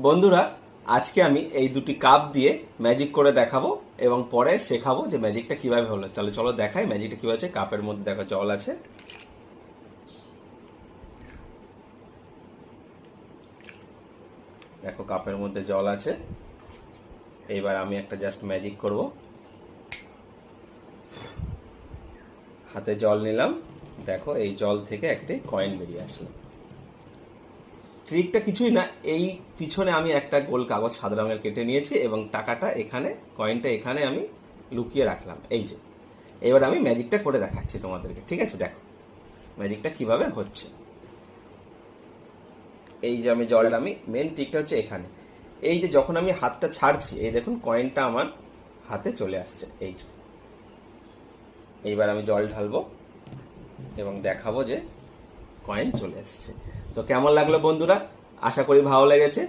বন্ধুরা, আজকে আমি এই দুটি কাপ দিয়ে ম্যাজিক করে দেখাবো এবং পরে শেখাবো যে ম্যাজিকটা কিভাবে হলো। তাহলে চলো দেখাই ম্যাজিকটা কিভাবে হচ্ছে। কাপের মধ্যে দেখো জল আছে, দেখো কাপের মধ্যে জল আছে। এইবার আমি একটা জাস্ট ম্যাজিক করব। হাতে জল নিলাম, দেখো এই জল থেকে একটি কয়েন বেরিয়ে আসলো। ট্রিকটা কিছুই না, এই পিছনে আমি একটা গোল কাগজ সাদা রঙের কেটে নিয়েছি এবং টাকাটা এখানে, কয়েনটা এখানে আমি লুকিয়ে রাখলাম। এই যে এবার আমি ম্যাজিকটা করে দেখাচ্ছি তোমাদেরকে, ঠিক আছে? দেখো ম্যাজিকটা কিভাবে হচ্ছে। এই যে আমি জলটা, আমি মেন ট্রিকটা হচ্ছে এখানে। এই যে যখন আমি হাতটা ছাড়ছি, এই দেখুন কয়েনটা আমার হাতে চলে আসছে। এই যে এইবার আমি জল ঢালবো এবং দেখাবো যে কয়েন চলে আসছে। তো কেমন লাগলো বন্ধুরা? আশা করি ভালো লেগেছে।